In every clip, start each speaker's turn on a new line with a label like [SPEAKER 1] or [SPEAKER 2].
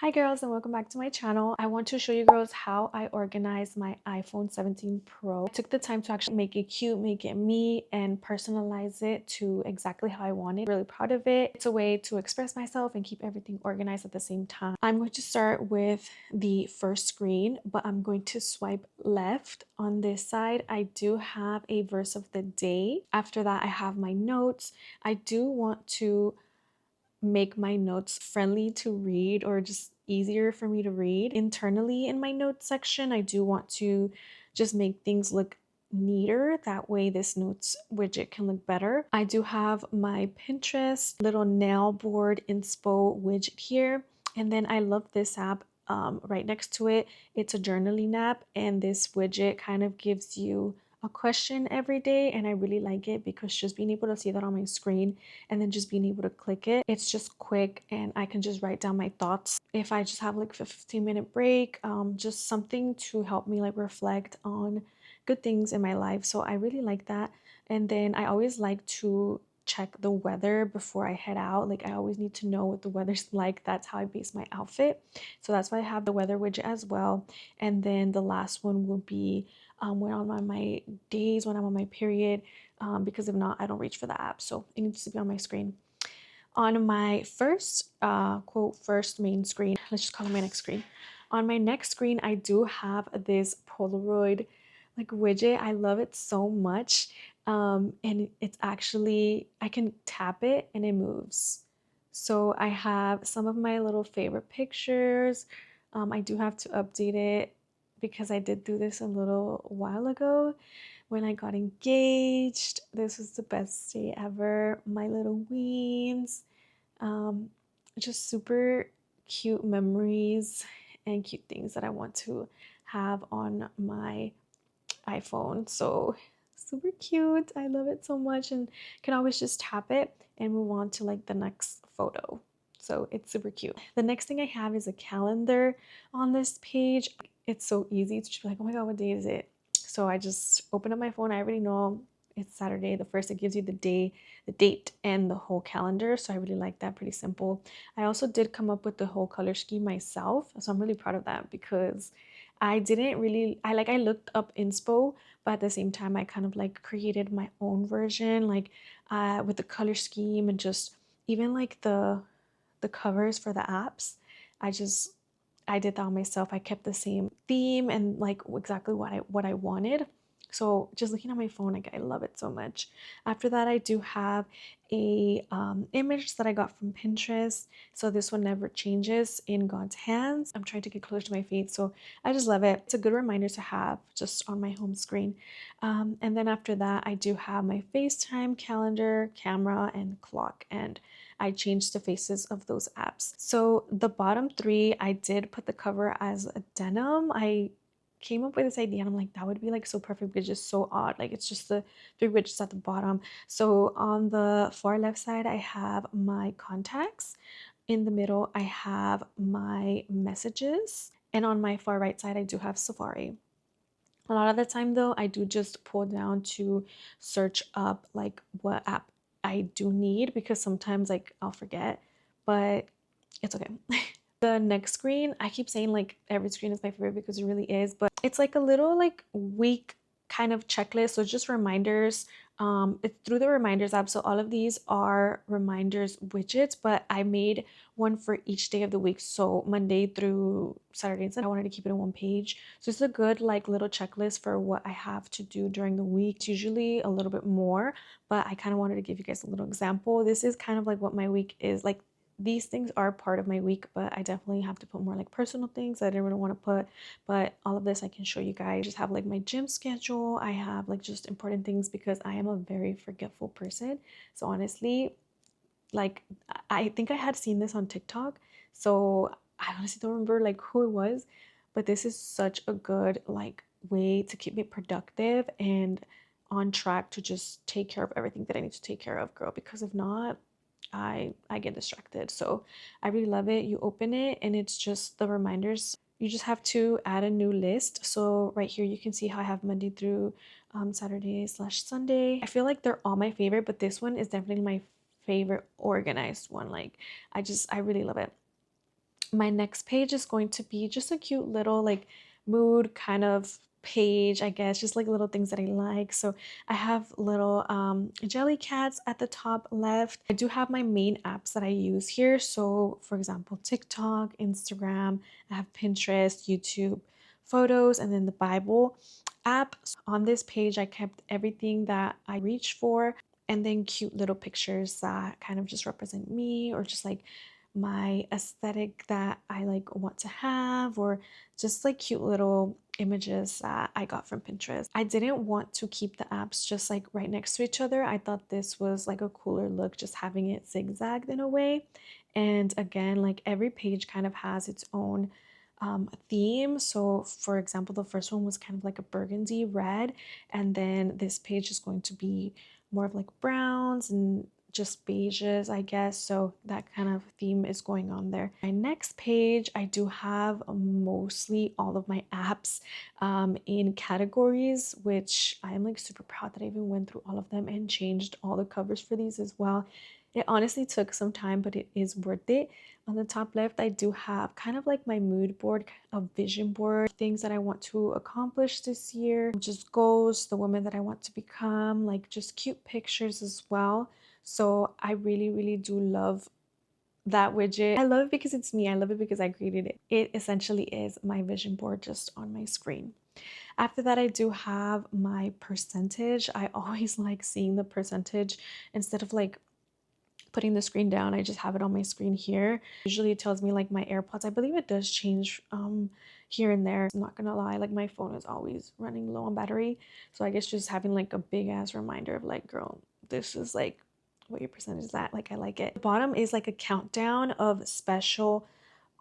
[SPEAKER 1] Hi girls, and welcome back to my channel. I want to show you girls how I organize my iPhone 17 Pro. I took the time to actually make it cute, make it me, and personalize it to exactly how I want it. Really proud of it. It's a way to express myself and keep everything organized at the same time. I'm going to start with the first screen, but I'm going to swipe left. On this side, I do have a verse of the day. After that, I have my notes. I do want to make my notes friendly to read or just easier for me to read. Internally in my notes section, I do want to just make things look neater. That way this notes widget can look better. I do have my Pinterest little nail board inspo widget here. And then I love this app right next to it. It's a journaling app, and this widget kind of gives you a question every day, and I really like it because just being able to see that on my screen and then just being able to click it, it's just quick and I can just write down my thoughts. If I just have like a 15-minute break, just something to help me like reflect on good things in my life. So I really like that. And then I always like to check the weather before I head out. Like I always need to know what the weather's like. That's how I base my outfit. So that's why I have the weather widget as well. And then the last one will be when I'm on my days, when I'm on my period, because if not, I don't reach for the app. So it needs to be on my screen. On my first, quote, first main screen, let's just call it my next screen. On my next screen, I do have this Polaroid like widget. I love it so much. And it's actually, I can tap it and it moves. So I have some of my little favorite pictures. I do have to update it because I did do this a little while ago when I got engaged. This was the best day ever. My little weens. Um, just super cute memories and cute things that I want to have on my iPhone. So super cute. I love it so much, and can always just tap it and move on to like the next photo. So it's super cute. The next thing I have is a calendar on this page. It's so easy to just be like, oh my god, what day is it? So I just open up my phone. I already know it's Saturday. The first, it gives you the day, the date, and the whole calendar. So I really like that. Pretty simple. I also did come up with the whole color scheme myself. So I'm really proud of that because I didn't really, I looked up inspo, but at the same time, I kind of like created my own version, like with the color scheme and just even like the covers for the apps. I just I did that myself. I kept the same theme and like exactly what I wanted. So just looking at my phone, like I love it so much. After that, I do have a image that I got from Pinterest. So this one never changes in God's hands. I'm trying to get closer to my feet, so I just love it. It's a good reminder to have just on my home screen. And then after that, I do have my FaceTime, calendar, camera, and clock. And I changed the faces of those apps. So the bottom three, I did put the cover as a denim. I came up with this idea and I'm like, that would be like so perfect, but just so odd. Like it's just the three widgets at the bottom. So on the far left side, I have my contacts. In the middle, I have my messages. And on my far right side, I do have Safari. A lot of the time though, I do just pull down to search up like what app I do need because sometimes like I'll forget, but it's okay. The next screen, I keep saying like every screen is my favorite because it really is, but it's like a little like week kind of checklist. So just reminders. It's through the reminders app. So all of these are reminders widgets, but I made one for each day of the week. So Monday through Saturday and Sunday, I wanted to keep it in one page. So it's a good like little checklist for what I have to do during the week. It's usually a little bit more, but I kind of wanted to give you guys a little example. This is kind of like what my week is like. These things are part of my week, but I definitely have to put more like personal things I didn't really want to put. But all of this I can show you guys. I just have like my gym schedule. I have like just important things because I am a very forgetful person. So honestly, like I think I had seen this on TikTok. So I honestly don't remember like who it was, but this is such a good like way to keep me productive and on track to just take care of everything that I need to take care of, girl, because if not, I get distracted. So I really love it. You open it and it's just the reminders. You just have to add a new list. So right here you can see how I have Monday through Saturday/Sunday. I feel like they're all my favorite, but this one is definitely my favorite organized one. Like I really love it. My next page is going to be just a cute little like mood kind of page, I guess, just like little things that I like. So I have little jelly cats at the top left. I do have my main apps that I use here. So for example, TikTok, Instagram, I have Pinterest, YouTube, photos, and then the Bible app. On this page, I kept everything that I reach for, and then cute little pictures that kind of just represent me, or just like my aesthetic that I like want to have, or just like cute little images that I got from Pinterest. I didn't want to keep the apps just like right next to each other. I thought this was like a cooler look, just having it zigzagged in a way. And again, like every page kind of has its own theme. So for example, the first one was kind of like a burgundy red, and then this page is going to be more of like browns and just beiges, I guess. So that kind of theme is going on there. My next page, I do have mostly all of my apps in categories, which I'm like super proud that I even went through all of them and changed all the covers for these as well. It honestly took some time, but it is worth it. On the top left, I do have kind of like my mood board, a vision board, things that I want to accomplish this year, just goals, the woman that I want to become, like just cute pictures as well. So I really, really do love that widget. I love it because it's me. I love it because I created it. It essentially is my vision board just on my screen. After that, I do have my percentage. I always like seeing the percentage instead of like putting the screen down. I just have it on my screen here. Usually it tells me like my AirPods. I believe it does change here and there. I'm not gonna lie, like my phone is always running low on battery. So I guess just having like a big ass reminder of like, girl, this is like what your percentage is at. Like I like it. The bottom is like a countdown of special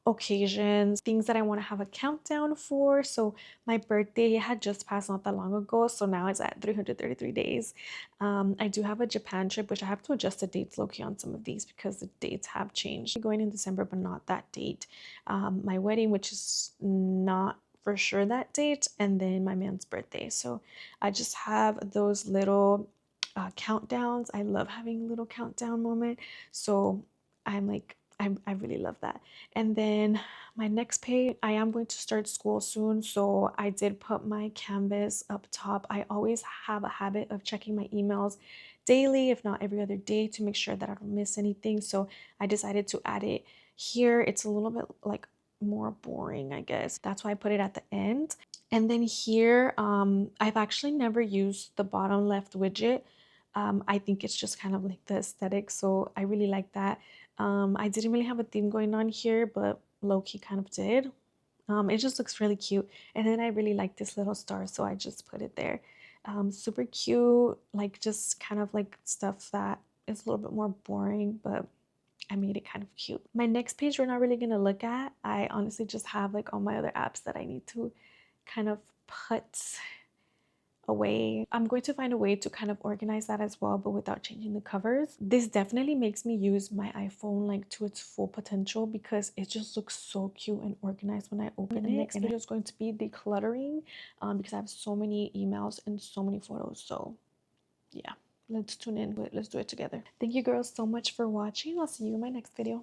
[SPEAKER 1] occasions, things that I want to have a countdown for. So my birthday had just passed not that long ago, so now it's at 333 days. I do have a Japan trip, which I have to adjust the dates low-key on some of these because the dates have changed. Going in December, but not that date. My wedding, which is not for sure that date, and then my man's birthday. So I just have those little countdowns. I love having a little countdown moment. So I'm like, I really love that. And then my next page, I am going to start school soon, so I did put my Canvas up top. I always have a habit of checking my emails daily, if not every other day, to make sure that I don't miss anything. So I decided to add it here. It's a little bit like more boring, I guess. That's why I put it at the end. And then here, I've actually never used the bottom left widget. I think it's just kind of like the aesthetic, so I really like that. I didn't really have a theme going on here, but low-key kind of did. It just looks really cute. And then I really like this little star, so I just put it there. Super cute, like just kind of like stuff that is a little bit more boring, but I made it kind of cute. My next page we're not really gonna look at. I honestly just have like all my other apps that I need to kind of put away. I'm going to find a way to kind of organize that as well, but without changing the covers. This definitely makes me use my iPhone like to its full potential because it just looks so cute and organized when I open it. The next video is going to be decluttering because I have so many emails and so many photos. So yeah, let's tune in. Let's do it together. Thank you girls so much for watching. I'll see you in my next video.